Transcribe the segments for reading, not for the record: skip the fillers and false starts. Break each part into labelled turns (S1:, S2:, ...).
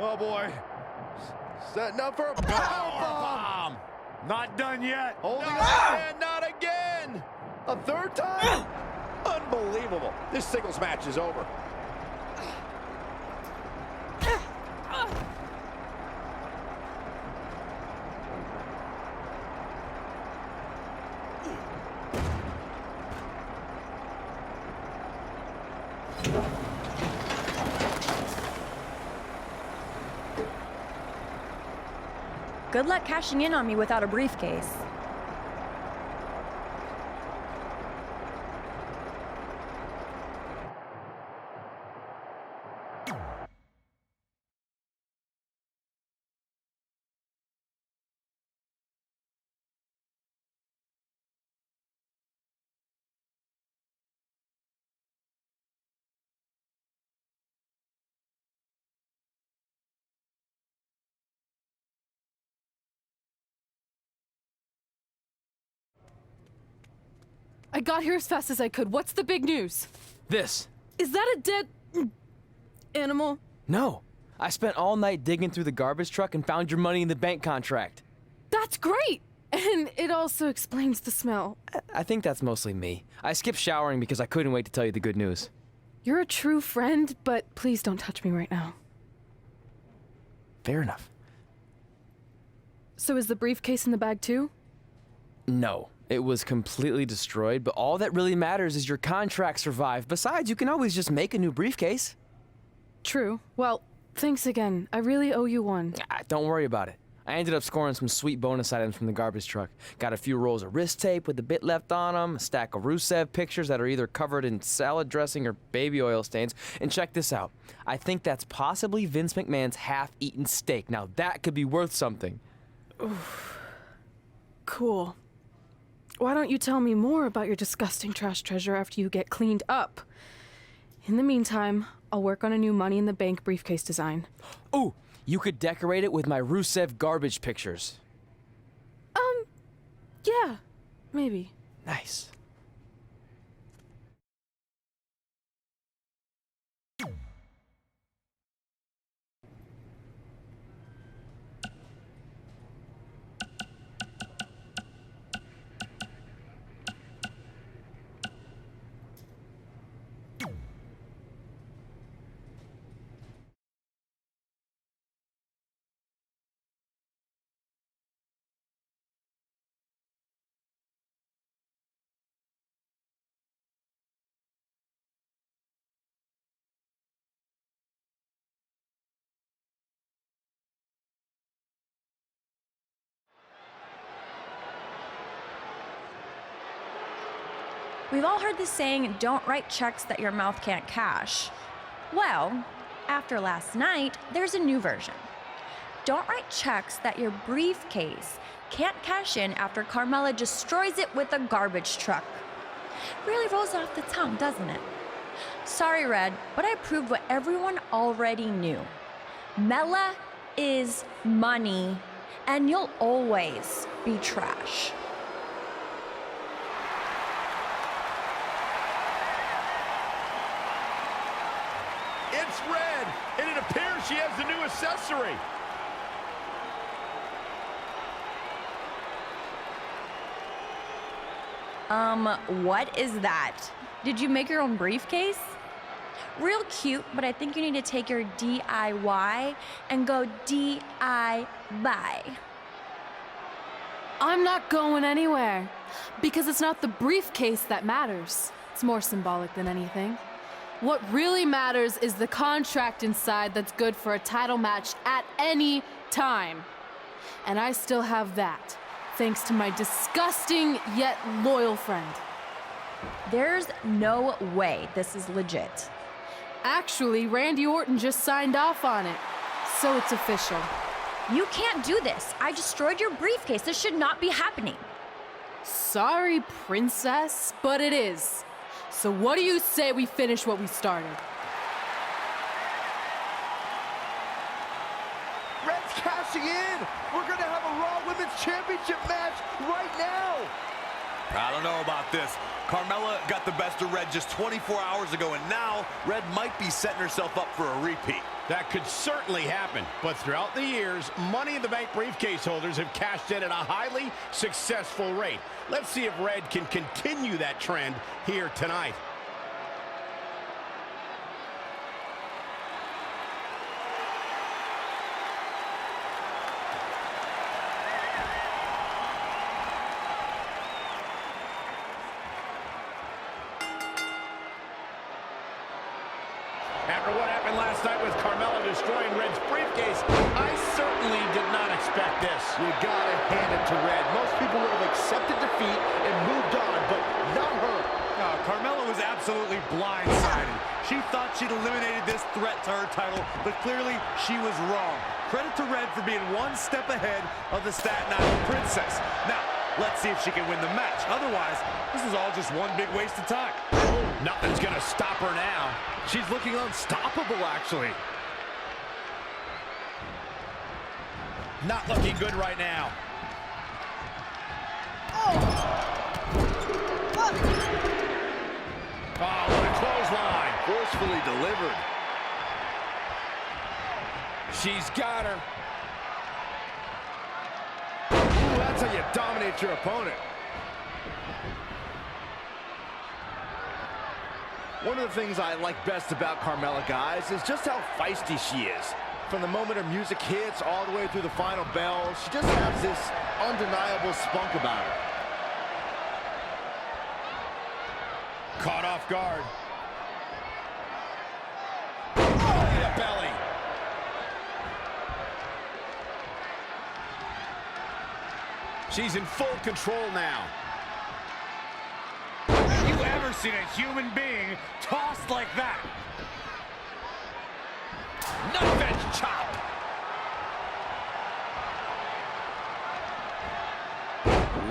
S1: Oh, boy. Setting up for a powerbomb.
S2: Not done yet.
S1: Holding on, and not again. A third time? Unbelievable. This singles match is over.
S3: Good luck cashing in on me without a briefcase.
S4: I got here as fast as I could. What's the big news?
S5: This.
S4: Is that a dead animal?
S5: No. I spent all night digging through the garbage truck and found your money in the bank contract.
S4: That's great! And it also explains the smell.
S5: I think that's mostly me. I skipped showering because I couldn't wait to tell you the good news.
S4: You're a true friend, but please don't touch me right now.
S5: Fair enough.
S4: So is the briefcase in the bag too?
S5: No. It was completely destroyed, but all that really matters is your contract survived. Besides, you can always just make a new briefcase.
S4: True. Well, thanks again. I really owe you one.
S5: Don't worry about it. I ended up scoring some sweet bonus items from the garbage truck. Got a few rolls of wrist tape with the bit left on them, a stack of Rusev pictures that are either covered in salad dressing or baby oil stains. And check this out. I think that's possibly Vince McMahon's half-eaten steak. Now that could be worth something.
S4: Oof. Cool. Why don't you tell me more about your disgusting trash treasure after you get cleaned up? In the meantime, I'll work on a new Money in the Bank briefcase design.
S5: Ooh, you could decorate it with my Rusev garbage pictures.
S4: Yeah, maybe.
S5: Nice.
S3: We've all heard the saying, don't write checks that your mouth can't cash. Well, after last night, there's a new version. Don't write checks that your briefcase can't cash in after Carmella destroys it with a garbage truck. Really rolls off the tongue, doesn't it? Sorry, Red, but I proved what everyone already knew. Mella is money, and you'll always be trash.
S1: It's Red, and it appears she has the new accessory.
S3: What is that? Did you make your own briefcase? Real cute, but I think you need to take your DIY and go DI-buy.
S4: I'm not going anywhere, because it's not the briefcase that matters. It's more symbolic than anything. What really matters is the contract inside that's good for a title match at any time. And I still have that, thanks to my disgusting yet loyal friend.
S3: There's no way this is legit.
S4: Actually, Randy Orton just signed off on it, so it's official.
S3: You can't do this. I destroyed your briefcase. This should not be happening.
S4: Sorry, princess, but it is. So what do you say we finish what we started?
S1: Red's cashing in. We're going to have a Raw Women's Championship match right now.
S2: I don't know about this. Carmella got the best of Red just 24 hours ago, and now Red might be setting herself up for a repeat.
S1: That could certainly happen, but throughout the years, Money in the Bank briefcase holders have cashed in at a highly successful rate. Let's see if Red can continue that trend here tonight. After what happened last night with Carmella destroying Red's briefcase, I certainly did not expect this.
S6: You gotta hand it to Red. Most people would have accepted defeat and moved on, but not her.
S2: Carmella was absolutely blindsided. She thought she'd eliminated this threat to her title, but clearly she was wrong. Credit to Red for being one step ahead of the Staten Island Princess. Now, let's see if she can win the match. Otherwise, this is all just one big waste of time.
S1: Nothing's gonna stop her now.
S6: She's looking unstoppable, actually.
S1: Not looking good right now. Oh, what a clothesline.
S6: Forcefully delivered.
S1: She's got her. Ooh, that's how you dominate your opponent.
S6: One of the things I like best about Carmella, guys, is just how feisty she is. From the moment her music hits all the way through the final bell, she just has this undeniable spunk about her.
S1: Caught off guard. Oh, the belly. She's in full control now.
S2: Have you ever seen a human being tossed like that?
S1: Knife edge chop.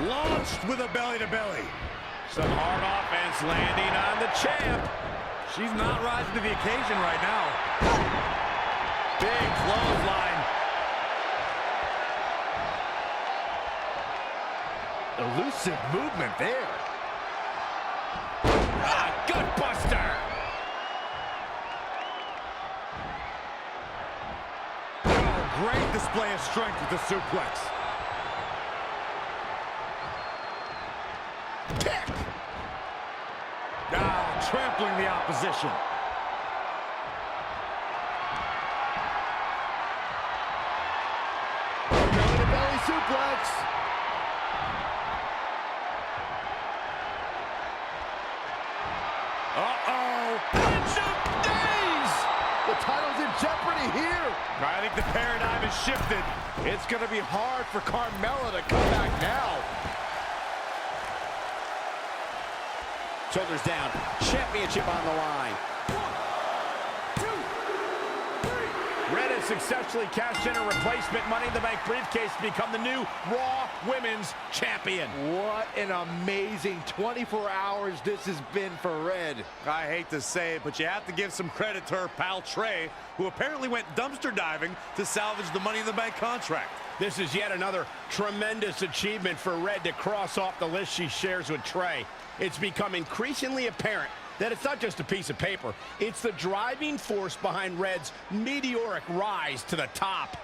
S2: Launched with a belly-to-belly.
S1: Some hard offense landing on the champ.
S2: She's not rising to the occasion right now.
S1: Big clothesline.
S6: Elusive movement there.
S1: Gut buster.
S2: Oh, great display of strength with the suplex.
S1: Kick.
S2: Trampling the opposition.
S6: Belly to belly suplex.
S1: Edge of days.
S6: The title's in jeopardy here.
S1: I think the paradigm has shifted.
S6: It's going to be hard for Carmella to come back now.
S1: Shoulders down. Championship on the line. 1, 2, 3. Red has successfully cashed in a replacement Money in the Bank briefcase to become the new Raw Women's Champion.
S6: What an amazing 24 hours this has been for Red.
S2: I hate to say it, but you have to give some credit to her pal Trey, who apparently went dumpster diving to salvage the Money in the Bank contract.
S1: This is yet another tremendous achievement for Red to cross off the list she shares with Trey. It's become increasingly apparent that it's not just a piece of paper. It's the driving force behind Red's meteoric rise to the top.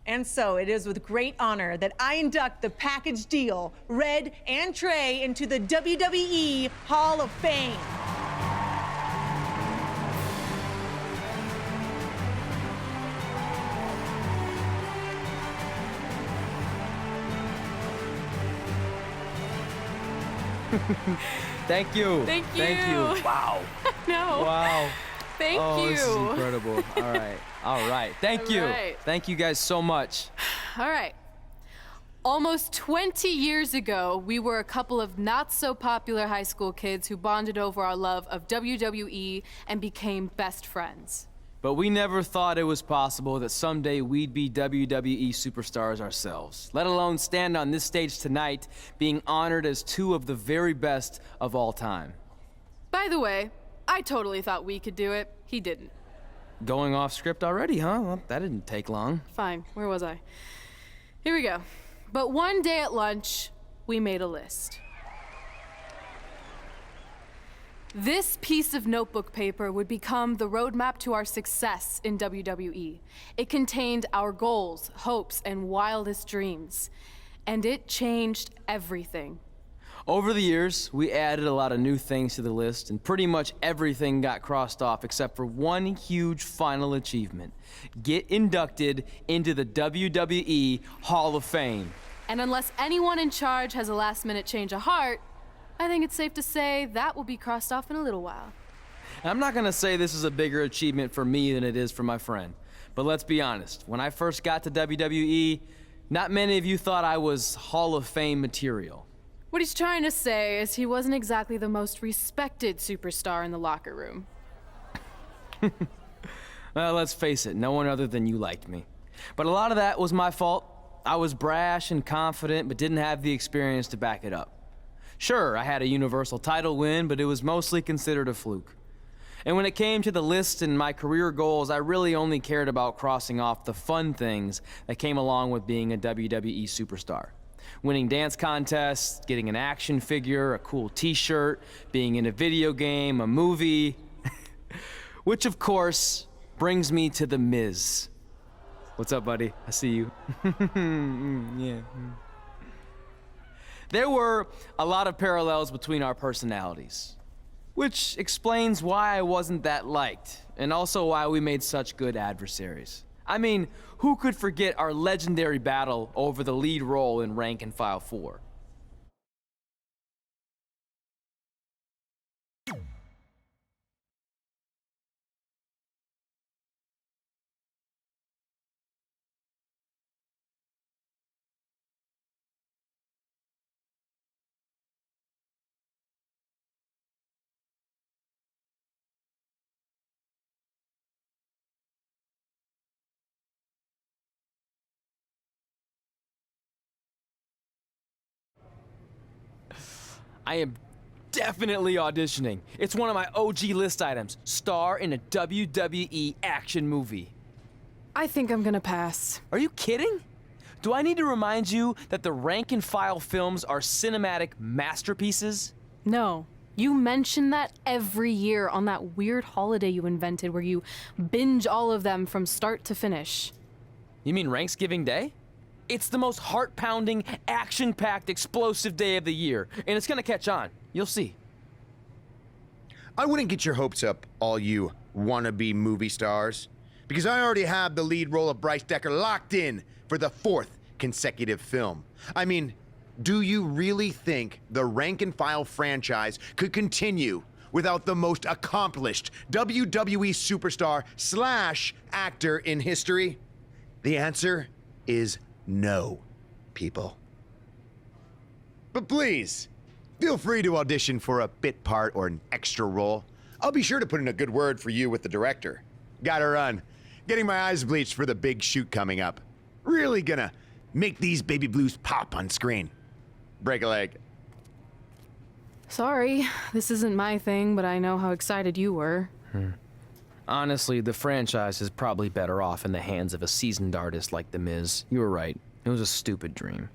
S7: And so it is with great honor that I induct the package deal, Red and Trey, into the WWE Hall of Fame.
S5: Thank you.
S4: Thank you.
S5: Thank you. Wow.
S4: No.
S5: Wow.
S4: Thank
S5: Oh,
S4: you.
S5: this is incredible. All right. All right. Thank you.
S4: All right.
S5: Thank you guys so much.
S4: All right. Almost 20 years ago, we were a couple of not-so-popular high school kids who bonded over our love of WWE and became best friends.
S5: But we never thought it was possible that someday we'd be WWE superstars ourselves, let alone stand on this stage tonight being honored as two of the very best of all time.
S4: By the way, I totally thought we could do it. He didn't.
S5: Going off script already, huh? Well, that didn't take long.
S4: Fine, where was I? Here we go. But one day at lunch, we made a list. This piece of notebook paper would become the roadmap to our success in WWE. It contained our goals, hopes, and wildest dreams. And it changed everything.
S5: Over the years, we added a lot of new things to the list, and pretty much everything got crossed off except for one huge final achievement. Get inducted into the WWE Hall of Fame.
S4: And unless anyone in charge has a last-minute change of heart, I think it's safe to say that will be crossed off in a little while.
S5: I'm not gonna say this is a bigger achievement for me than it is for my friend. But let's be honest, when I first got to WWE, not many of you thought I was Hall of Fame material.
S4: What he's trying to say is he wasn't exactly the most respected superstar in the locker room.
S5: Well, let's face it, no one other than you liked me. But a lot of that was my fault. I was brash and confident, but didn't have the experience to back it up. Sure, I had a Universal title win, but it was mostly considered a fluke. And when it came to the list and my career goals, I really only cared about crossing off the fun things that came along with being a WWE superstar. Winning dance contests, getting an action figure, a cool t-shirt, being in a video game, a movie. Which, of course, brings me to The Miz. What's up, buddy? I see you. Yeah. There were a lot of parallels between our personalities, which explains why I wasn't that liked, and also why we made such good adversaries. I mean, who could forget our legendary battle over the lead role in Rank and File 4? I am definitely auditioning. It's one of my OG list items. Star in a WWE action movie.
S4: I think I'm gonna pass.
S5: Are you kidding? Do I need to remind you that the Rank and File films are cinematic masterpieces?
S4: No. You mention that every year on that weird holiday you invented where you binge all of them from start to finish.
S5: You mean Ranksgiving Day? It's the most heart-pounding, action-packed, explosive day of the year, and it's gonna catch on. You'll see.
S8: I wouldn't get your hopes up, all you wannabe movie stars, because I already have the lead role of Bryce Decker locked in for the 4th consecutive film. I mean, do you really think the Rank and File franchise could continue without the most accomplished WWE superstar / actor in history? The answer is no, people. But please, feel free to audition for a bit part or an extra role. I'll be sure to put in a good word for you with the director. Gotta run. Getting my eyes bleached for the big shoot coming up. Really gonna make these baby blues pop on screen. Break a leg.
S4: Sorry, this isn't my thing, but I know how excited you were.
S5: Honestly, the franchise is probably better off in the hands of a seasoned artist like The Miz. You were right. It was a stupid dream.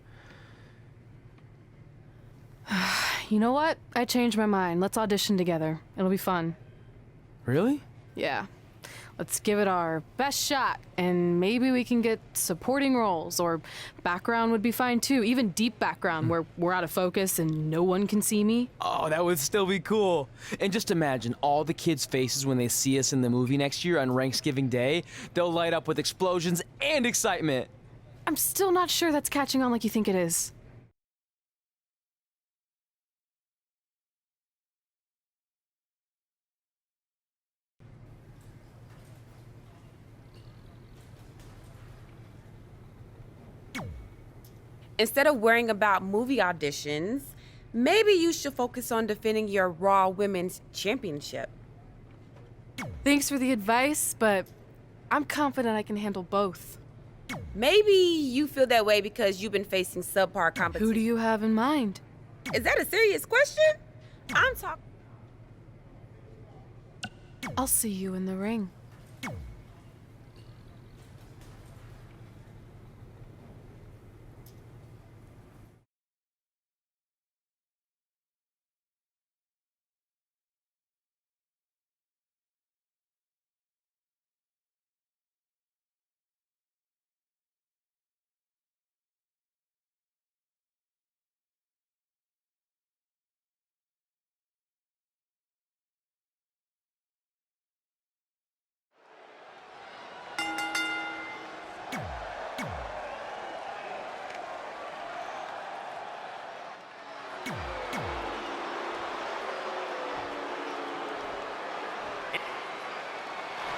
S4: You know what? I changed my mind. Let's audition together. It'll be fun.
S5: Really?
S4: Yeah. Let's give it our best shot, and maybe we can get supporting roles, or background would be fine too. Even deep background where we're out of focus and no one can see me.
S5: Oh, that would still be cool. And just imagine all the kids' faces when they see us in the movie next year on Ranksgiving Day. They'll light up with explosions and excitement.
S4: I'm still not sure that's catching on like you think it is.
S9: Instead of worrying about movie auditions, maybe you should focus on defending your Raw Women's Championship.
S4: Thanks for the advice, but I'm confident I can handle both.
S9: Maybe you feel that way because you've been facing subpar competition.
S4: Who do you have in mind?
S9: Is that a serious question? I'm talking.
S4: I'll see you in the ring.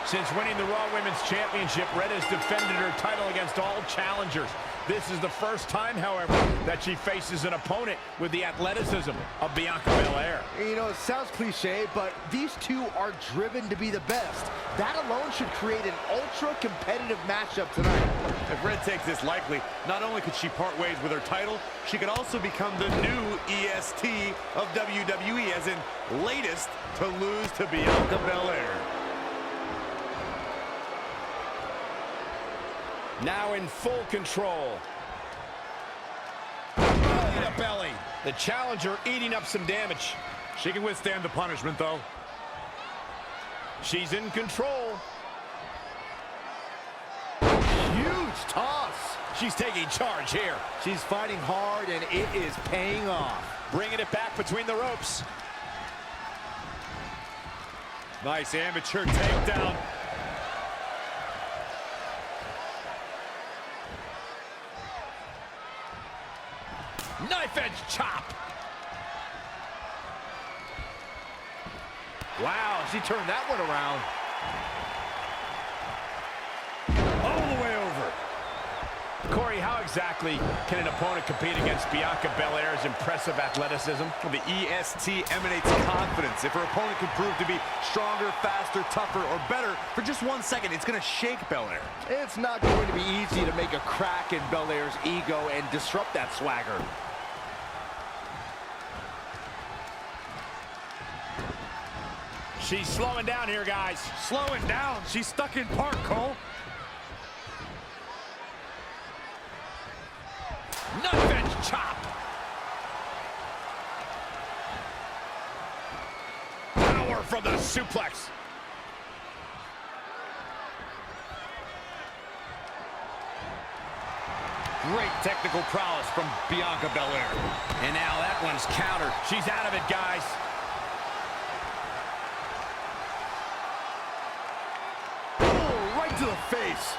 S1: Since winning the Raw Women's Championship, Red has defended her title against all challengers. This is the first time, however, that she faces an opponent with the athleticism of Bianca Belair.
S6: You know, it sounds cliche, but these two are driven to be the best. That alone should create an ultra-competitive matchup tonight.
S2: If Red takes this lightly, not only could she part ways with her title, she could also become the new EST of WWE, as in latest to lose to Bianca Belair.
S1: Now in full control. Belly to belly. The challenger eating up some damage.
S2: She can withstand the punishment, though.
S1: She's in control.
S6: Huge toss.
S1: She's taking charge here.
S6: She's fighting hard, and it is paying off.
S1: Bringing it back between the ropes.
S2: Nice amateur takedown.
S1: Knife edge chop.
S6: Wow, she turned that one around.
S2: All the way over.
S1: Corey, how exactly can an opponent compete against Bianca Belair's impressive athleticism?
S2: Well, the EST emanates confidence. If her opponent can prove to be stronger, faster, tougher, or better for just 1 second, it's going to shake Belair.
S6: It's not going to be easy to make a crack in Belair's ego and disrupt that swagger.
S1: She's slowing down here, guys.
S2: Slowing down. She's stuck in park, Cole.
S1: Knife edge chop. Power from the suplex.
S2: Great technical prowess from Bianca Belair.
S1: And now that one's countered. She's out of it, guys.
S6: To the face.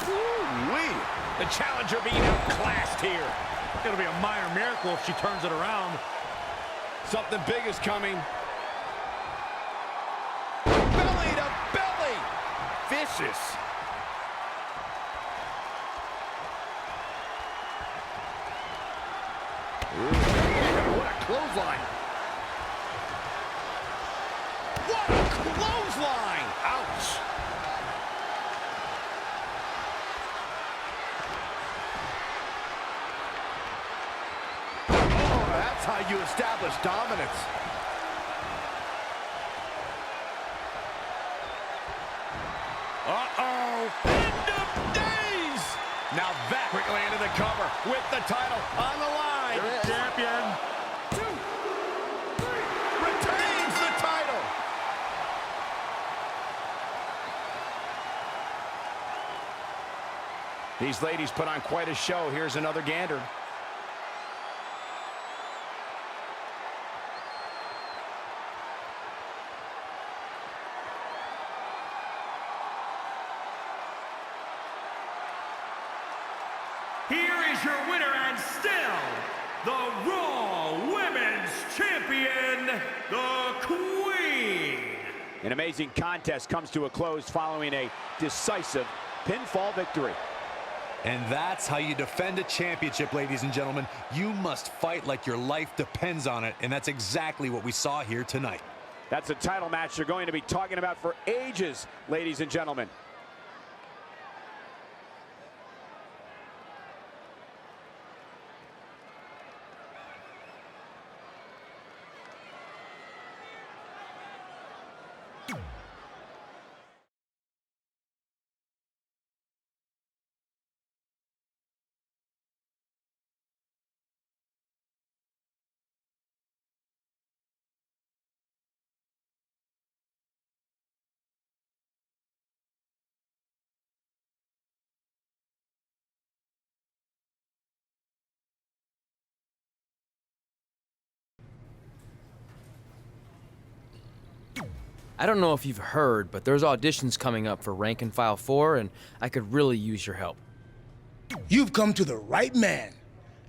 S1: Ooh-wee. The challenger being outclassed here.
S2: It'll be a minor miracle if she turns it around.
S1: Something big is coming. Belly to belly. Vicious.
S6: Ooh, what a clothesline.
S1: What a clothesline! Ouch!
S6: Oh, that's how you establish dominance.
S1: Uh-oh! End of days! Now that quickly into the cover with the title on the line.
S2: Champion.
S1: 2, 3, retains the title. These ladies put on quite a show. Here's another gander.
S10: Here is your winner and still the Raw Women's Champion, the Queen.
S1: An amazing contest comes to a close following a decisive
S11: pinfall victory.
S2: And that's how you defend a championship, ladies and gentlemen. You must fight like your life depends on it, and that's exactly what we saw here tonight.
S11: That's a title match you're going to be talking about for ages, ladies and gentlemen.
S5: I don't know if you've heard, but there's auditions coming up for Rank and File 4, and I could really use your help.
S12: You've come to the right man.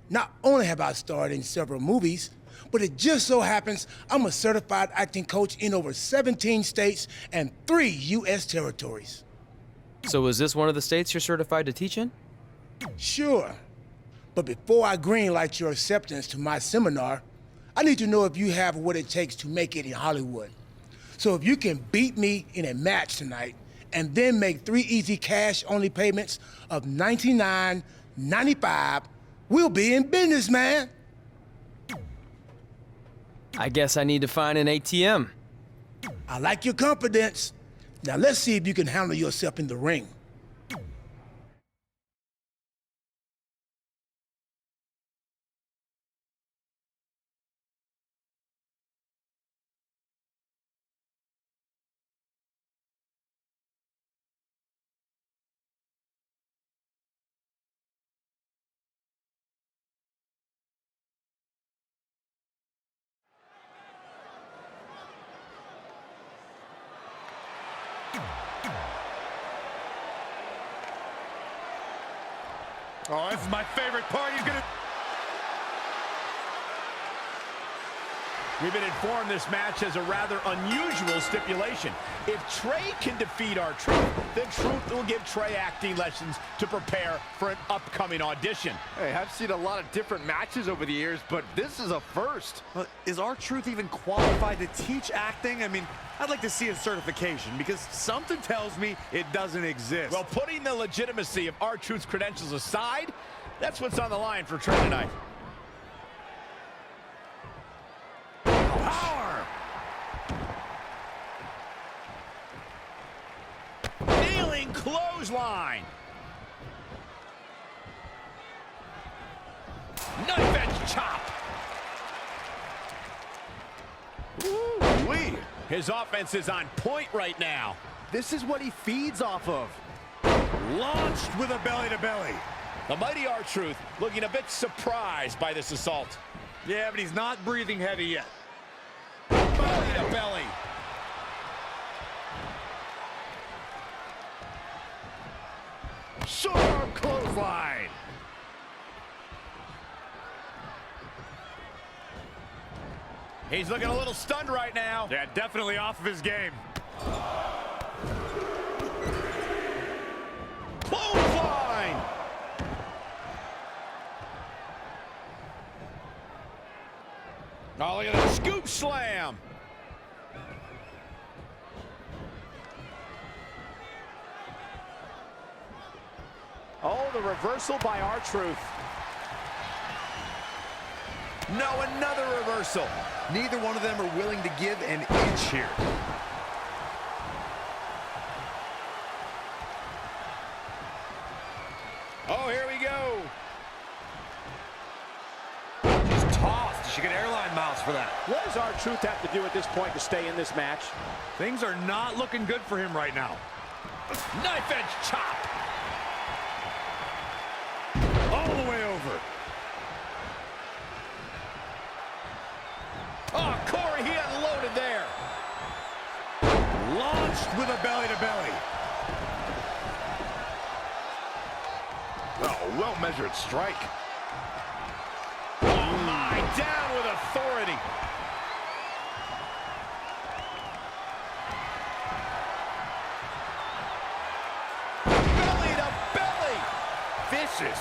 S12: Not only have I starred in several movies, but it just so happens I'm a certified acting coach in over 17 states and 3 U.S. territories.
S5: So is this one of the states you're certified to teach in?
S12: Sure. But before I greenlight your acceptance to my seminar, I need to know if you have what it takes to make it in Hollywood. So if you can beat me in a match tonight and then make 3 easy cash-only payments of $99.95, we'll be in business, man.
S5: I guess I need to find an ATM.
S12: I like your confidence. Now let's see if you can handle yourself in the ring.
S2: Oh, this is my favorite part. He's gonna...
S1: We've been informed this match has a rather unusual stipulation. If Trey can defeat R-Truth, then Truth will give Trey acting lessons to prepare for an upcoming audition.
S6: Hey, I've seen a lot of different matches over the years, but this is a first.
S2: But is R-Truth even qualified to teach acting? I mean, I'd like to see his certification because something tells me it doesn't exist.
S1: Well, putting the legitimacy of R-Truth's credentials aside, that's what's on the line for Trey tonight. Power! Kneeling clothesline. Knife edge chop.
S6: Ooh-wee.
S1: His offense is on point right now.
S6: This is what he feeds off of.
S2: Launched with a belly-to-belly.
S1: The mighty R-Truth looking a bit surprised by this assault.
S2: Yeah, but he's not breathing heavy yet.
S1: Belly to belly.
S6: Short arm clothesline.
S1: He's looking a little stunned right now.
S2: Yeah, definitely off of his game.
S1: Clothesline. Oh, look at that scoop slam.
S11: Oh, the reversal by R-Truth.
S1: No, another reversal.
S6: Neither one of them are willing to give an inch here.
S1: Oh, here we go.
S2: She's tossed. She get airline miles for that.
S11: What does R-Truth have to do at this point to stay in this match?
S2: Things are not looking good for him right now.
S1: Knife edge chop.
S2: All the way over.
S1: Oh, Corey, he unloaded there.
S2: Launched with a belly-to-belly.
S6: Oh, well-measured strike.
S1: Oh, my, down with authority. Belly
S6: vicious.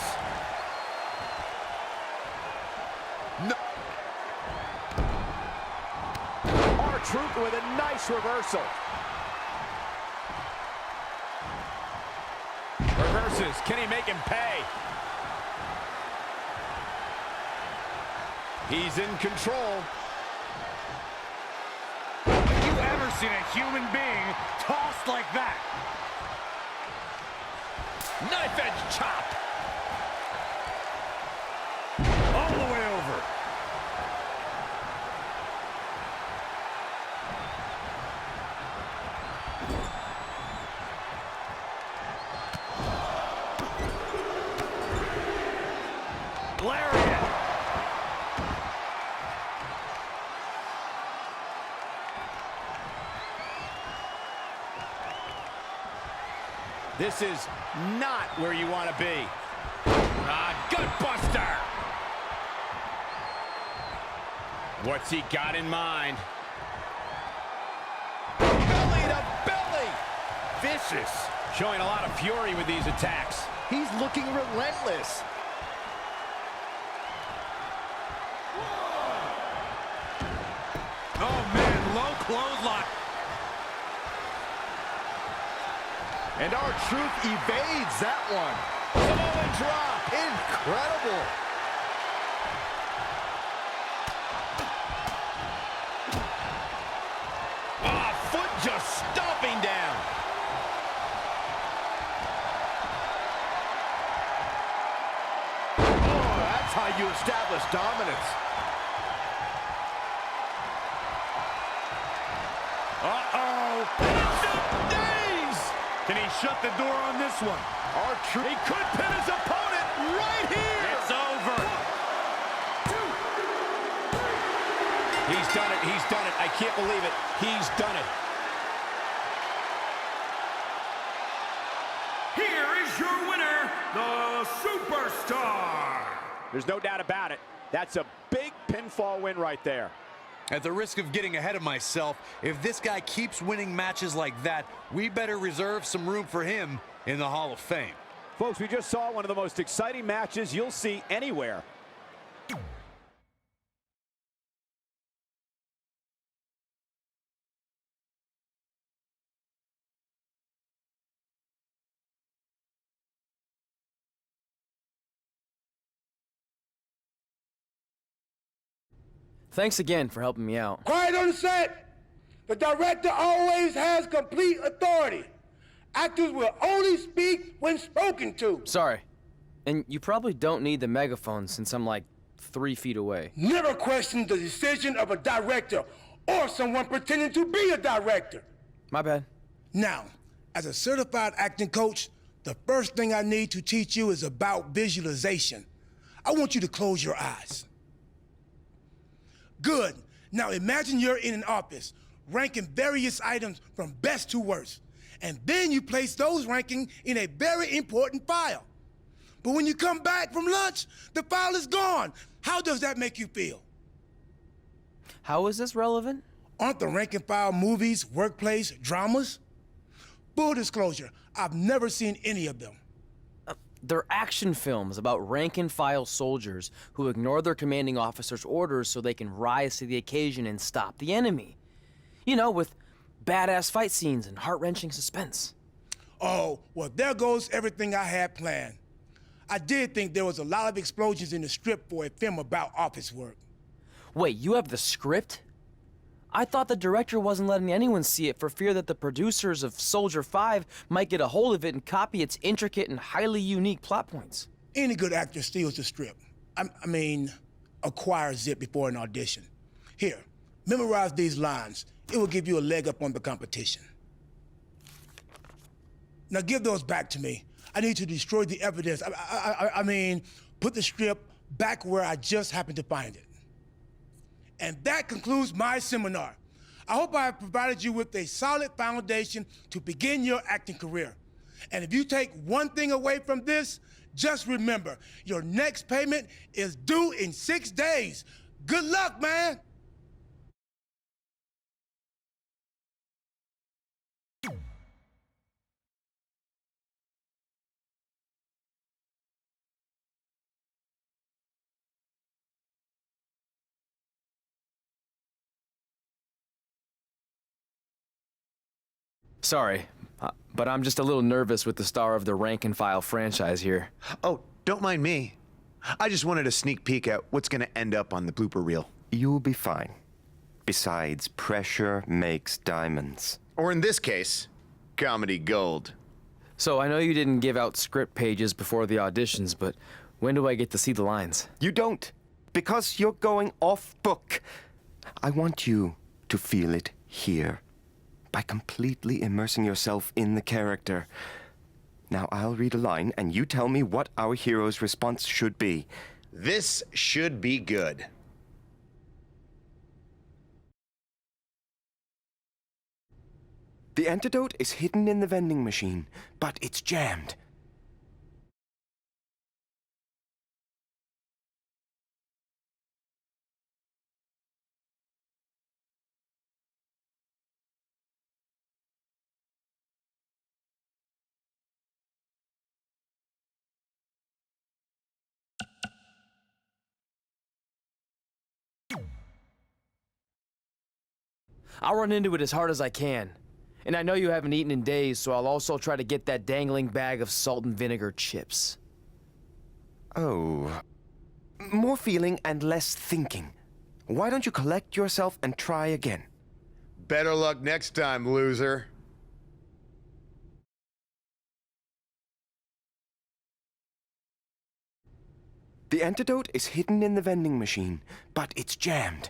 S6: No.
S11: R-Truth with a nice reversal.
S1: Reverses. Can he make him pay? He's in control.
S2: Have you ever seen a human being tossed like that?
S1: Knife edge chop.
S2: All the way over. Lariat.
S1: This is not where you want to be. Gutbuster! What's he got in mind? Belly to belly! Vicious. Showing a lot of fury with these attacks.
S6: He's looking relentless.
S2: Oh, man, low clothesline.
S6: And R-Truth evades that one. Samoan drop. Incredible.
S1: Foot just stomping down.
S6: Oh, that's how you establish dominance.
S2: Uh-oh. Can he shut the door on this one?
S6: R-Truth.
S1: He could pin his opponent right here.
S2: It's over.
S1: He's done it. He's done it. I can't believe it. He's done it.
S10: Here is your winner, the Superstar.
S11: There's no doubt about it. That's a big pinfall win right there.
S2: At the risk of getting ahead of myself, if this guy keeps winning matches like that, we better reserve some room for him in the Hall of Fame.
S11: Folks, we just saw one of the most exciting matches you'll see anywhere.
S5: Thanks again for helping me out.
S12: Quiet on the set. The director always has complete authority. Actors will only speak when spoken to.
S5: Sorry. And you probably don't need the megaphone since I'm like 3 feet away.
S12: Never question the decision of a director or someone pretending to be a director.
S5: My bad.
S12: Now, as a certified acting coach, the first thing I need to teach you is about visualization. I want you to close your eyes. Good. Now imagine you're in an office, ranking various items from best to worst. And then you place those rankings in a very important file. But when you come back from lunch, the file is gone. How does that make you feel?
S5: How is this relevant?
S12: Aren't the rank and file movies, workplace, dramas? Full disclosure, I've never seen any of them.
S5: They're action films about rank-and-file soldiers who ignore their commanding officer's orders so they can rise to the occasion and stop the enemy. You know, with badass fight scenes and heart-wrenching suspense.
S12: Oh, well, there goes everything I had planned. I did think there was a lot of explosions in the script for a film about office work.
S5: Wait, you have the script? I thought the director wasn't letting anyone see it for fear that the producers of Soldier 5 might get a hold of it and copy its intricate and highly unique plot points.
S12: Any good actor steals the script. I mean, acquires it before an audition. Here, memorize these lines. It will give you a leg up on the competition. Now give those back to me. I need to destroy the evidence. I mean, put the script back where I just happened to find it. And that concludes my seminar. I hope I have provided you with a solid foundation to begin your acting career. And if you take one thing away from this, just remember, your next payment is due in 6 days. Good luck, man.
S5: Sorry, but I'm just a little nervous with the star of the rank and file franchise here.
S8: Oh, don't mind me. I just wanted a sneak peek at what's gonna end up on the blooper reel.
S13: You'll be fine. Besides, pressure makes diamonds.
S8: Or in this case, comedy gold.
S5: So I know you didn't give out script pages before the auditions, but when do I get to see the lines?
S13: You don't, because you're going off book. I want you to feel it here, by completely immersing yourself in the character. Now I'll read a line, and you tell me what our hero's response should be.
S8: This should be good.
S13: The antidote is hidden in the vending machine, but it's jammed.
S5: I'll run into it as hard as I can. And I know you haven't eaten in days, so I'll also try to get that dangling bag of salt and vinegar chips.
S13: Oh. More feeling and less thinking. Why don't you collect yourself and try again?
S8: Better luck next time, loser.
S13: The antidote is hidden in the vending machine, but it's jammed.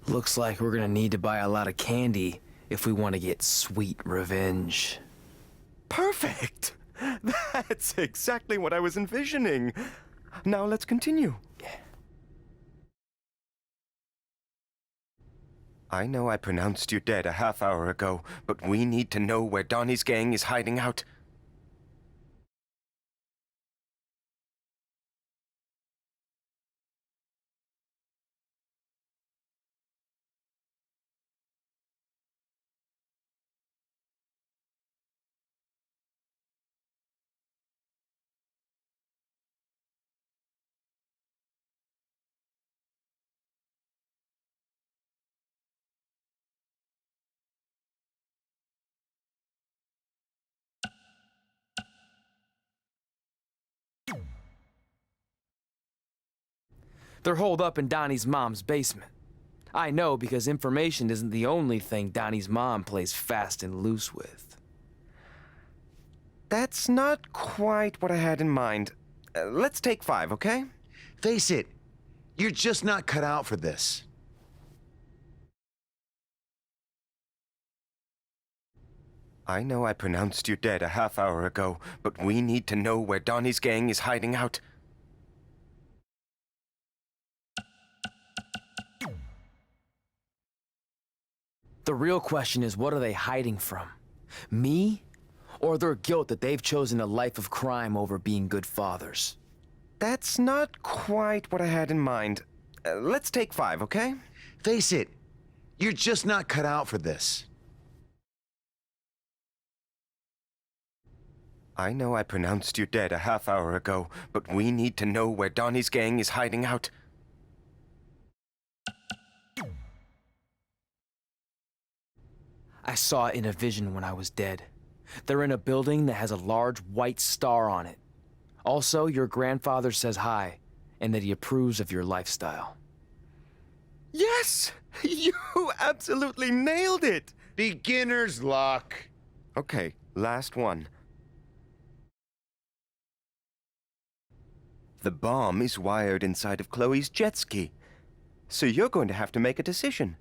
S5: Looks like we're gonna need to buy a lot of candy if we want to get sweet revenge.
S13: Perfect! That's exactly what I was envisioning. Now let's continue. I know I pronounced you dead a half hour ago, but we need to know where Donnie's gang is hiding out.
S5: They're holed up in Donnie's mom's basement. I know because information isn't the only thing Donnie's mom plays fast and loose with.
S13: That's not quite what I had in mind. Let's take 5, okay?
S8: Face it, you're just not cut out for this.
S13: I know I pronounced you dead a half hour ago, but we need to know where Donnie's gang is hiding out.
S5: The real question is, what are they hiding from? Me? Or their guilt that they've chosen a life of crime over being good fathers?
S13: That's not quite what I had in mind. Let's take 5, okay?
S8: Face it, you're just not cut out for this.
S13: I know I pronounced you dead a half hour ago, but we need to know where Donnie's gang is hiding out.
S5: I saw it in a vision when I was dead. They're in a building that has a large white star on it. Also, your grandfather says hi, and that he approves of your lifestyle.
S13: Yes! You absolutely nailed it!
S8: Beginner's luck.
S13: Okay, last one. The bomb is wired inside of Chloe's jet ski. So you're going to have to make a decision.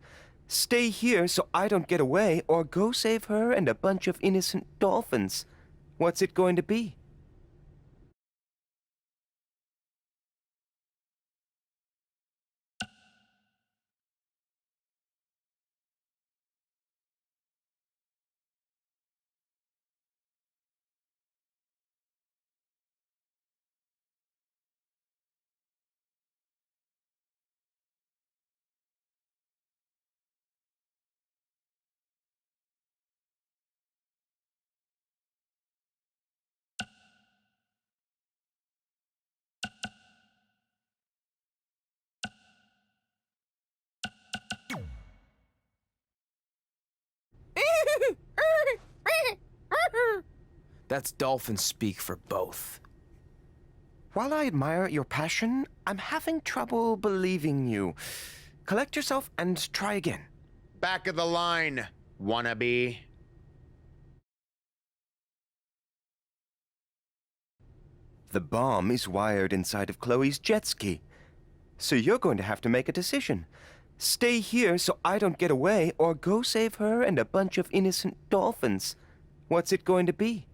S13: Stay here so I don't get away, or go save her and a bunch of innocent dolphins. What's it going to be?
S5: That's dolphin speak for both.
S13: While I admire your passion, I'm having trouble believing you. Collect yourself and try again.
S8: Back of the line, wannabe.
S13: The bomb is wired inside of Chloe's jet ski. So you're going to have to make a decision. Stay here so I don't get away, or go save her and a bunch of innocent dolphins. What's it going to be?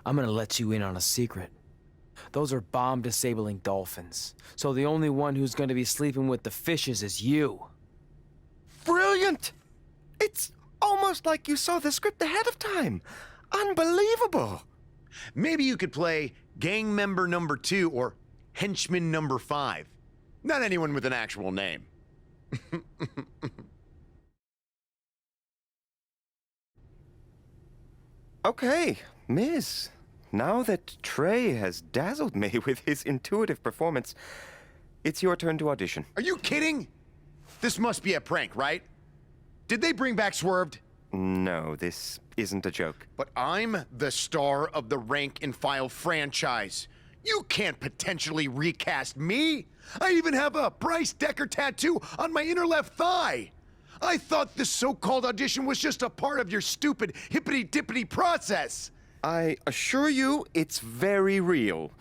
S5: I'm gonna let you in on a secret. Those are bomb-disabling dolphins. So the only one who's gonna be sleeping with the fishes is you.
S13: Brilliant! It's almost like you saw the script ahead of time. Unbelievable!
S8: Maybe you could play gang member number 2 or henchman number 5. Not anyone with an actual name.
S13: Okay, Miss. Now that Trey has dazzled me with his intuitive performance, it's your turn to audition.
S8: Are you kidding? This must be a prank, right? Did they bring back Swerved?
S13: No, this isn't a joke.
S8: But I'm the star of the Rank and File franchise. You can't potentially recast me. I even have a Bryce Decker tattoo on my inner left thigh. I thought this so-called audition was just a part of your stupid hippity-dippity process.
S13: I assure you, it's very real.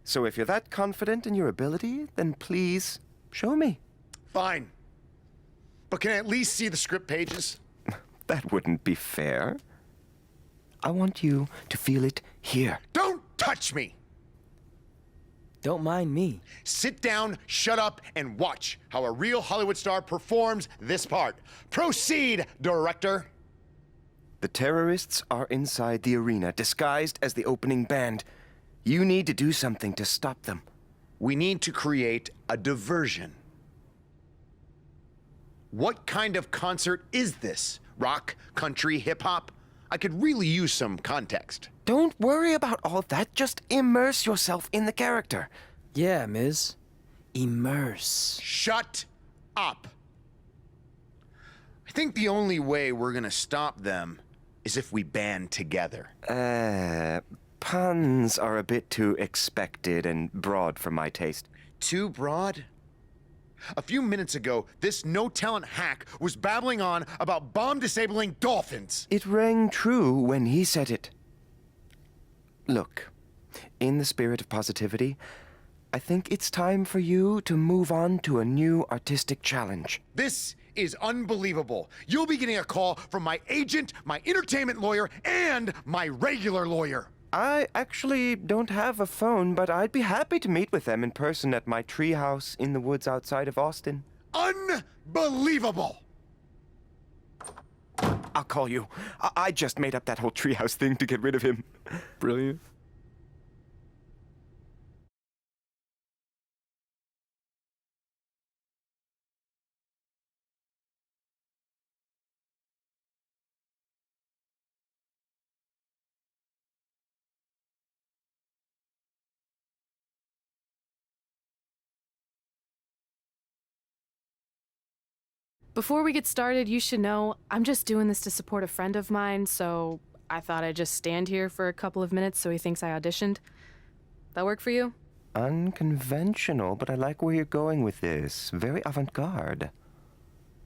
S13: So if you're that confident in your ability, then please show me.
S8: Fine. But can I at least see the script pages?
S13: That wouldn't be fair. I want you to feel it here.
S8: Don't touch me!
S5: Don't mind me.
S8: Sit down, shut up, and watch how a real Hollywood star performs this part. Proceed, director.
S13: The terrorists are inside the arena, disguised as the opening band. You need to do something to stop them.
S8: We need to create a diversion. What kind of concert is this? Rock, country, hip-hop? I could really use some context.
S13: Don't worry about all that. Just immerse yourself in the character.
S5: Yeah, Ms. Immerse.
S8: Shut up. I think the only way we're gonna stop them is if we band together.
S13: Puns are a bit too expected and broad for my taste.
S8: Too broad? A few minutes ago, this no-talent hack was babbling on about bomb-disabling dolphins.
S13: It rang true when he said it. Look, in the spirit of positivity, I think it's time for you to move on to a new artistic challenge.
S8: This is unbelievable. You'll be getting a call from my agent, my entertainment lawyer, and my regular lawyer.
S13: I actually don't have a phone, but I'd be happy to meet with them in person at my treehouse in the woods outside of Austin.
S8: Unbelievable!
S13: I'll call you. I just made up that whole treehouse thing to get rid of him. Brilliant.
S4: Before we get started, you should know I'm just doing this to support a friend of mine, so I thought I'd just stand here for a couple of minutes so he thinks I auditioned. That work for you?
S13: Unconventional, but I like where you're going with this. Very avant-garde.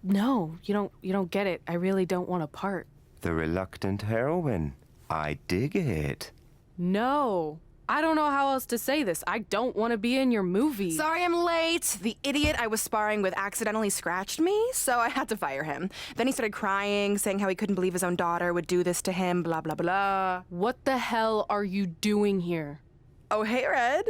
S4: No, you don't get it. I really don't want a part.
S13: The reluctant heroine. I dig it.
S4: No. I don't know how else to say this. I don't want to be in your movie.
S14: Sorry I'm late. The idiot I was sparring with accidentally scratched me, so I had to fire him. Then he started crying, saying how he couldn't believe his own daughter would do this to him, blah, blah, blah.
S4: What the hell are you doing here?
S14: Oh, hey, Red.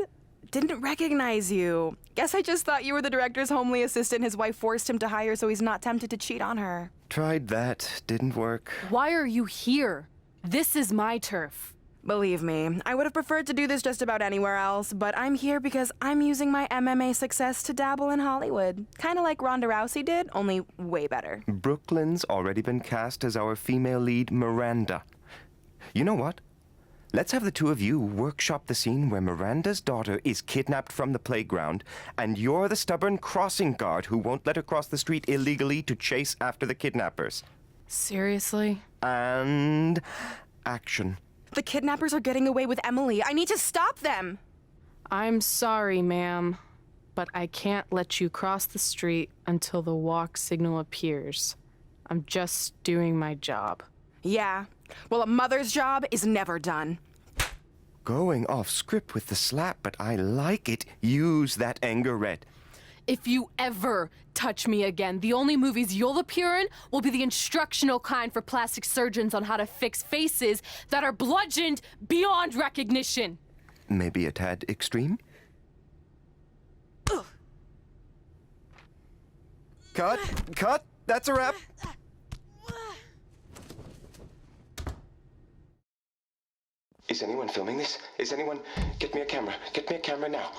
S14: Didn't recognize you. Guess I just thought you were the director's homely assistant his wife forced him to hire so he's not tempted to cheat on her.
S13: Tried that. Didn't work.
S4: Why are you here? This is my turf.
S14: Believe me, I would have preferred to do this just about anywhere else, but I'm here because I'm using my MMA success to dabble in Hollywood. Kind of like Ronda Rousey did, only way better.
S13: Brooklyn's already been cast as our female lead, Miranda. You know what? Let's have the two of you workshop the scene where Miranda's daughter is kidnapped from the playground, and you're the stubborn crossing guard who won't let her cross the street illegally to chase after the kidnappers.
S4: Seriously?
S13: And action.
S14: The kidnappers are getting away with Emily. I need to stop them.
S4: I'm sorry, ma'am, but I can't let you cross the street until the walk signal appears. I'm just doing my job.
S14: Yeah. Well, a mother's job is never done.
S13: Going off script with the slap, but I like it. Use that anger, Red.
S4: If you ever touch me again, the only movies you'll appear in will be the instructional kind for plastic surgeons on how to fix faces that are bludgeoned beyond recognition.
S13: Maybe a tad extreme?
S14: Ugh.
S13: Cut! That's a wrap! Is anyone filming this? Is anyone... Get me a camera. Get me a camera now.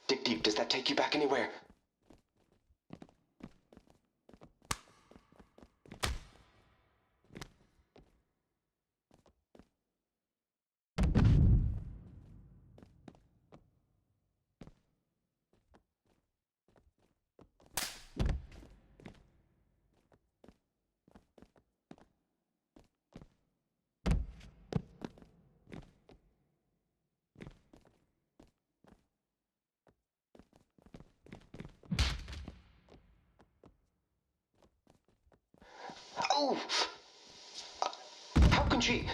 S13: Dig deep. Does that take you back anywhere? Oh! How can she...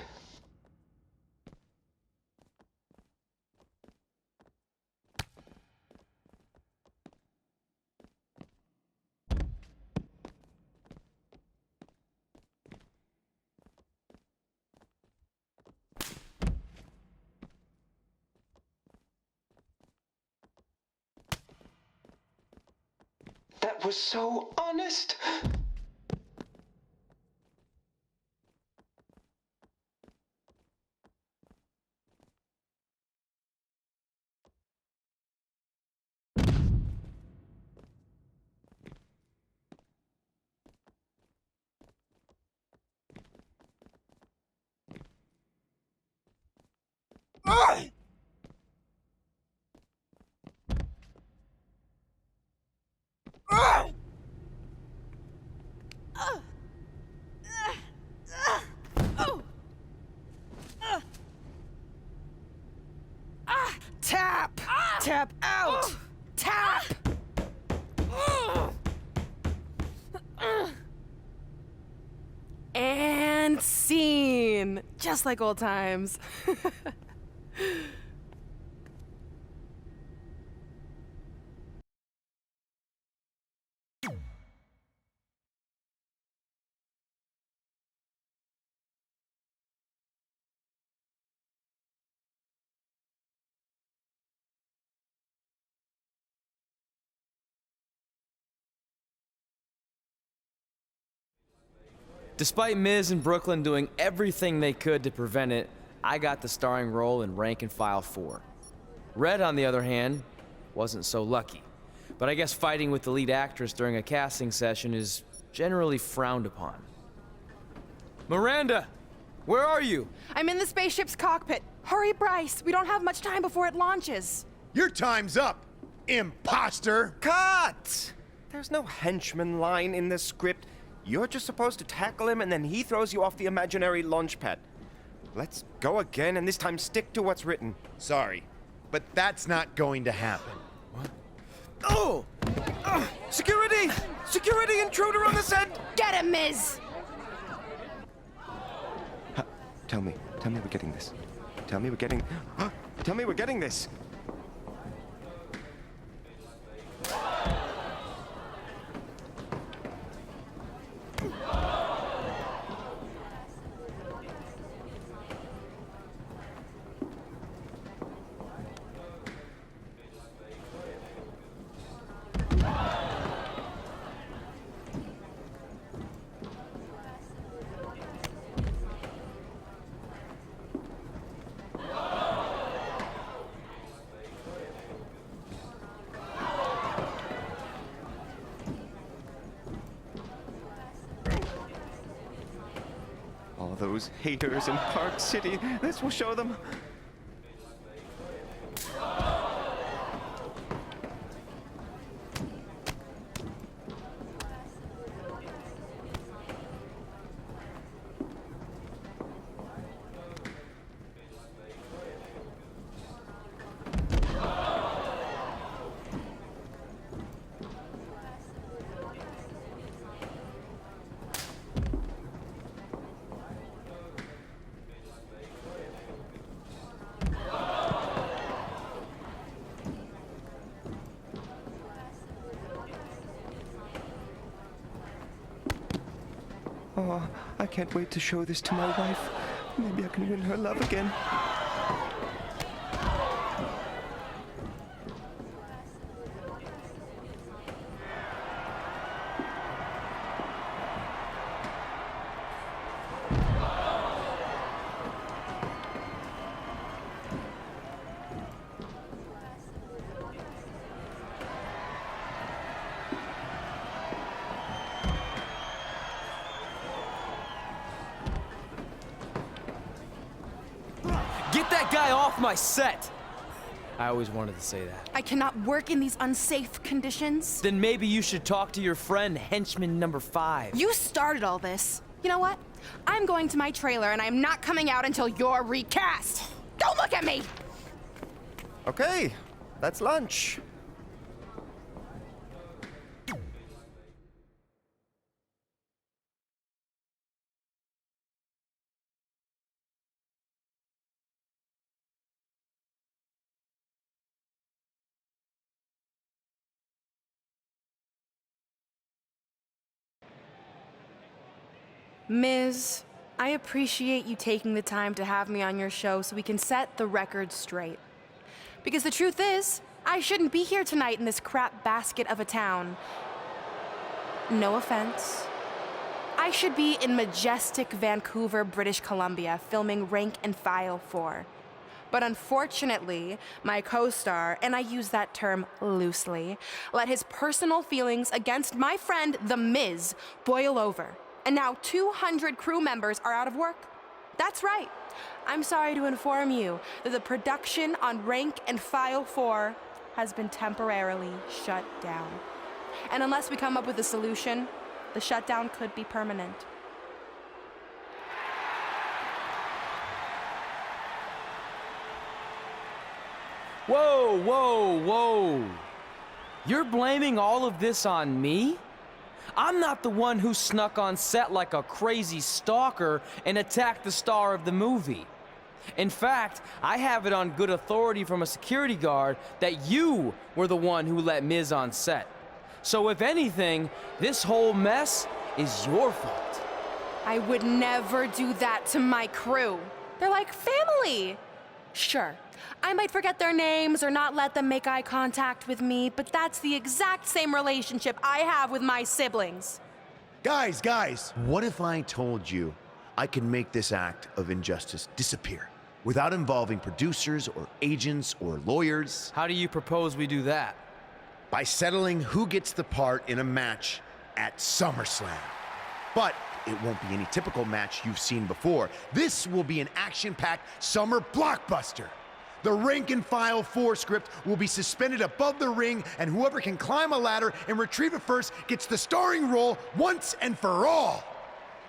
S13: That was so honest!
S14: Tap! Tap out! Tap! And scene! Just like old times.
S5: Despite Miz and Brooklyn doing everything they could to prevent it, I got the starring role in Rank and File 4. Red, on the other hand, wasn't so lucky. But I guess fighting with the lead actress during a casting session is generally frowned upon. Miranda! Where are you?
S14: I'm in the spaceship's cockpit. Hurry, Bryce. We don't have much time before it launches.
S8: Your time's up, imposter!
S13: Cut! There's no henchman line in this script. You're just supposed to tackle him and then he throws you off the imaginary launch pad. Let's go again and this time stick to what's written.
S8: Sorry, but that's not going to happen.
S13: What? Oh! Security! Security intruder on the set!
S14: Get him, Miz!
S13: Tell me we're getting this. Tell me we're getting... Tell me we're getting this. All those haters in Park City, this will show them. Oh, I can't wait to show this to my wife. Maybe I can win her love again.
S5: Get that guy off my set! I always wanted to say that.
S14: I cannot work in these unsafe conditions.
S5: Then maybe you should talk to your friend, henchman number 5.
S14: You started all this. You know what? I'm going to my trailer and I'm not coming out until you're recast. Don't look at me!
S13: Okay, that's lunch.
S14: Miz, I appreciate you taking the time to have me on your show so we can set the record straight. Because the truth is, I shouldn't be here tonight in this crap basket of a town. No offense. I should be in majestic Vancouver, British Columbia, filming Rank and File 4. But unfortunately, my co-star, and I use that term loosely, let his personal feelings against my friend, The Miz, boil over. And now 200 crew members are out of work. That's right. I'm sorry to inform you that the production on Rank and File 4 has been temporarily shut down. And unless we come up with a solution, the shutdown could be permanent.
S5: Whoa, whoa, whoa. You're blaming all of this on me? I'm not the one who snuck on set like a crazy stalker and attacked the star of the movie. In fact, I have it on good authority from a security guard that you were the one who let Miz on set. So if anything, this whole mess is your fault.
S14: I would never do that to my crew. They're like family. Sure, I might forget their names or not let them make eye contact with me, but that's the exact same relationship I have with my siblings.
S8: Guys, what if I told you I can make this act of injustice disappear without involving producers or agents or lawyers?
S5: How do you propose we do that?
S8: By settling who gets the part in a match at SummerSlam. But it won't be any typical match you've seen before. This will be an action-packed summer blockbuster. The Rank and File 4 script will be suspended above the ring, and whoever can climb a ladder and retrieve it first gets the starring role once and for all.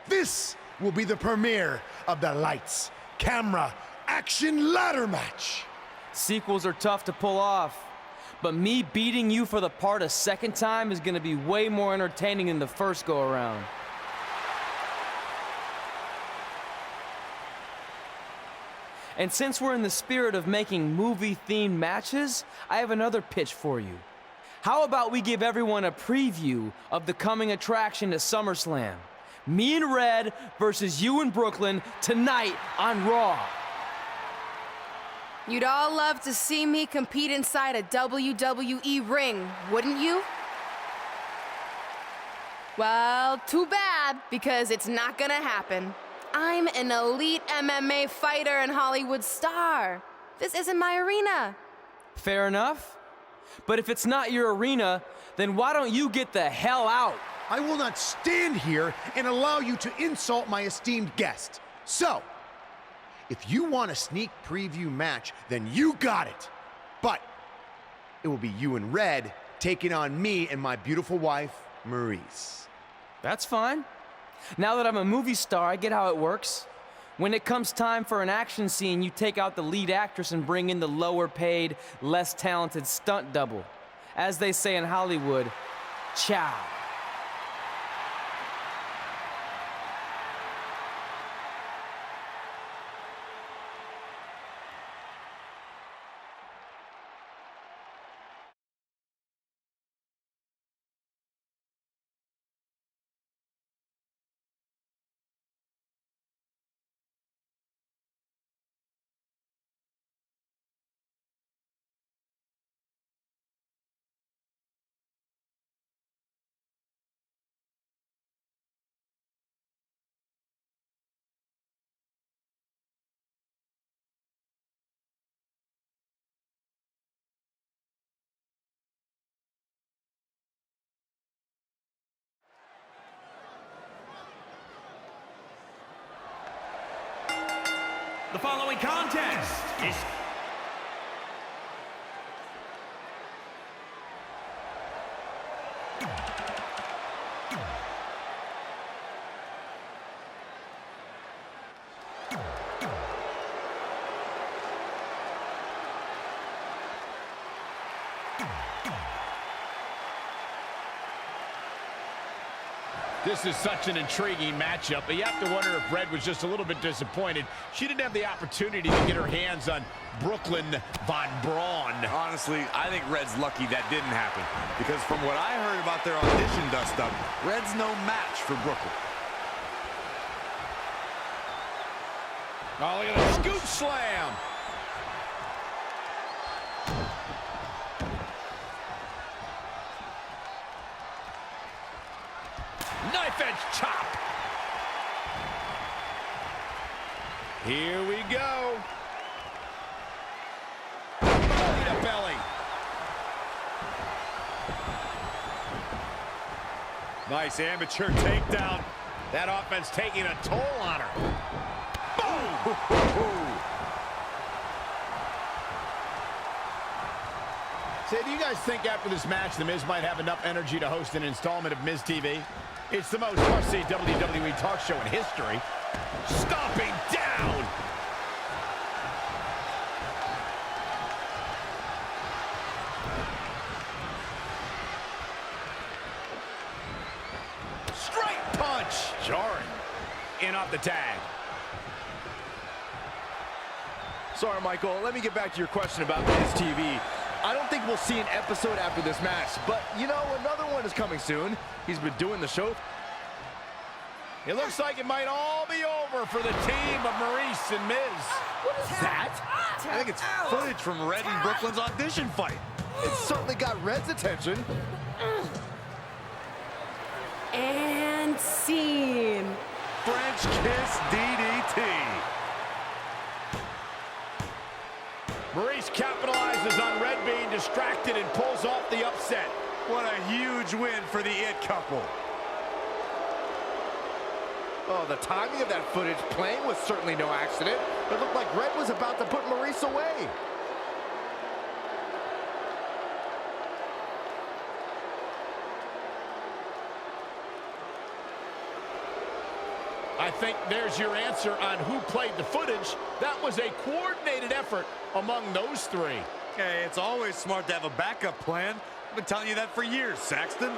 S8: This will be the premiere of the Lights, Camera, Action Ladder Match.
S5: Sequels are tough to pull off, but me beating you for the part a second time is gonna be way more entertaining than the first go-around. And since we're in the spirit of making movie-themed matches, I have another pitch for you. How about we give everyone a preview of the coming attraction to SummerSlam? Me and Red versus you in Brooklyn tonight on Raw.
S14: You'd all love to see me compete inside a WWE ring, wouldn't you? Well, too bad, because it's not gonna happen. I'm an elite MMA fighter and Hollywood star. This isn't my arena.
S5: Fair enough. But if it's not your arena, then why don't you get the hell out?
S8: I will not stand here and allow you to insult my esteemed guest. So, if you want a sneak preview match, then you got it. But it will be you and Red taking on me and my beautiful wife, Maryse.
S5: That's fine. Now that I'm a movie star, I get how it works. When it comes time for an action scene, you take out the lead actress and bring in the lower paid, less talented stunt double. As they say in Hollywood, ciao.
S10: The following contest is
S1: This is such an intriguing matchup, but you have to wonder if Red was just a little bit disappointed. She didn't have the opportunity to get her hands on Brooklyn Von Braun.
S2: Honestly, I think Red's lucky that didn't happen, because from what I heard about their audition dust-up, Red's no match for Brooklyn.
S1: Oh, look at that scoop slam. Knife edge chop. Here we go. Belly to belly.
S2: Nice amateur takedown.
S1: That offense taking a toll on her. Boom! Say, do you guys think after this match The Miz might have enough energy to host an installment of Miz TV? It's the most must-see WWE talk show in history. Stomping down! Straight punch! Jarring. In off the tag.
S6: Sorry, Michael. Let me get back to your question about Miz TV. I don't think we'll see an episode after this match, but, you know, another one is coming soon. He's been doing the show.
S1: It looks like it might all be over for the team of Maryse and Miz.
S2: What is that? I think it's footage from Red and Brooklyn's audition fight.
S6: It certainly got Red's attention.
S14: And scene.
S2: French kiss DDT.
S1: Maryse capitalizes on Red being distracted and pulls off the upset.
S2: What a huge win for the It couple.
S6: Oh, the timing of that footage playing was certainly no accident. It looked like Red was about to put Maryse away.
S1: I think there's your answer on who played the footage. That was a coordinated effort among those three.
S2: Okay, it's always smart to have a backup plan. I've been telling you that for years, Saxton.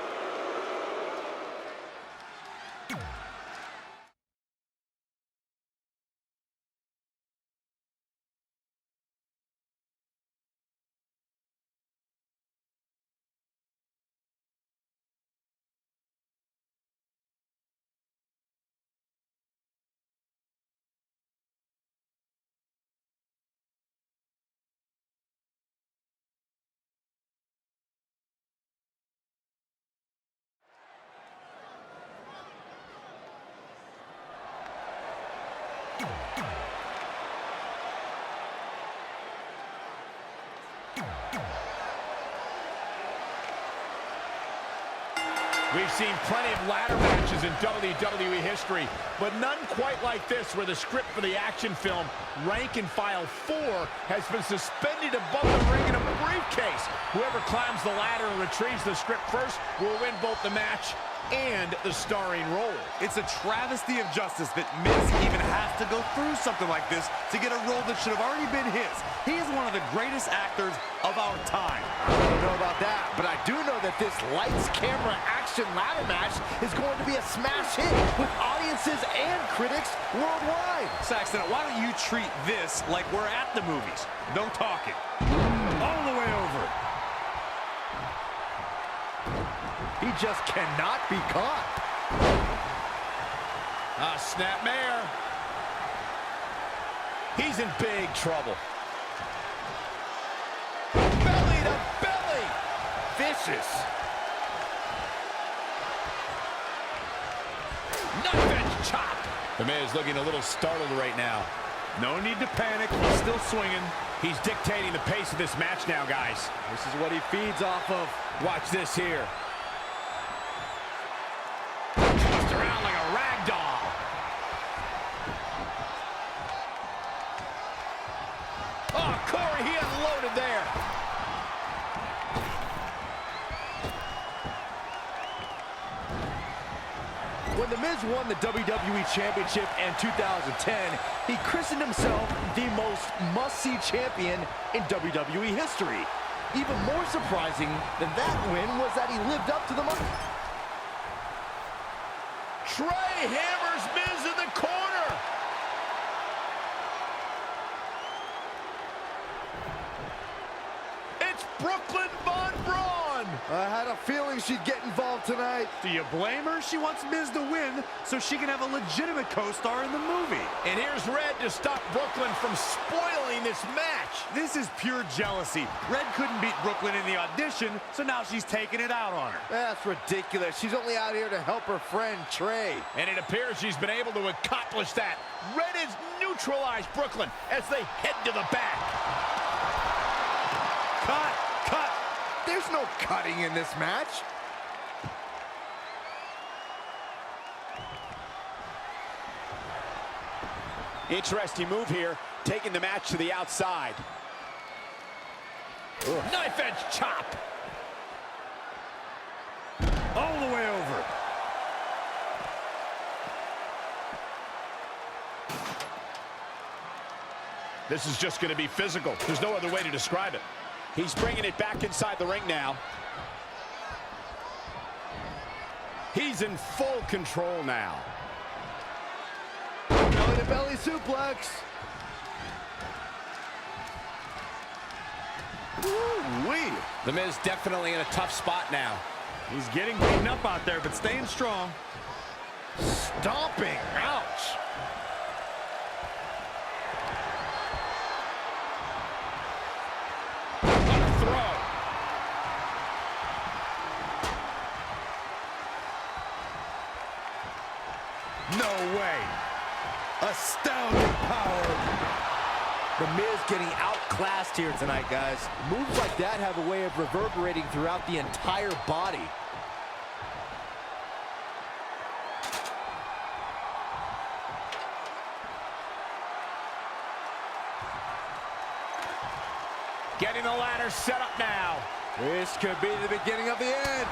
S1: We've seen plenty of ladder matches in WWE history, but none quite like this, where the script for the action film Rank and File 4 has been suspended above the ring in a briefcase. Whoever climbs the ladder and retrieves the script first will win both the match and the starring role.
S2: It's a travesty of justice that Miz even has to go through something like this to get a role that should have already been his. He is one of the greatest actors of our time.
S6: I don't know about that, but I do know that this lights, camera, action ladder match is going to be a smash hit with audiences and critics worldwide.
S2: Saxton, why don't you treat this like we're at the movies? No talking. All the way over.
S6: He just cannot be caught.
S1: Snapmare. He's in big trouble. Belly to belly.
S6: Vicious.
S1: Knife edge chop. The Miz looking a little startled right now.
S2: No need to panic. He's still swinging.
S1: He's dictating the pace of this match now, guys.
S6: This is what he feeds off of.
S1: Watch this here. Tossed around like a rag doll. Oh, Corey, he unloaded there.
S6: When The Miz won the WWE Championship in 2010, he christened himself the most must-see champion in WWE history. Even more surprising than that win was that he lived up to the money.
S1: Trey hammers Miz in the corner. It's Brooklyn Von Braun.
S6: I had a feeling she'd get involved tonight.
S2: Do you blame her? She wants Miz to win so she can have a legitimate co-star in the movie.
S1: And here's Red to stop Brooklyn from spoiling this match.
S2: This is pure jealousy. Red couldn't beat Brooklyn in the audition, so now she's taking it out on her.
S6: That's ridiculous. She's only out here to help her friend Trey.
S1: And it appears she's been able to accomplish that. Red has neutralized Brooklyn as they head to the back.
S2: Cut! Cut!
S6: There's no cutting in this match.
S1: Interesting move here, taking the match to the outside. Knife edge chop.
S2: All the way over.
S1: This is just going to be physical. There's no other way to describe it. He's bringing it back inside the ring now. He's in full control now.
S6: Belly-to-belly suplex. Woo-wee.
S1: The Miz definitely in a tough spot now.
S2: He's getting beaten up out there, but staying strong.
S6: Stomping. Ouch.
S2: No way. Astounding power.
S6: The Miz getting outclassed here tonight, guys. Moves like that have a way of reverberating throughout the entire body.
S1: Getting the ladder set up now.
S6: This could be the beginning of the end.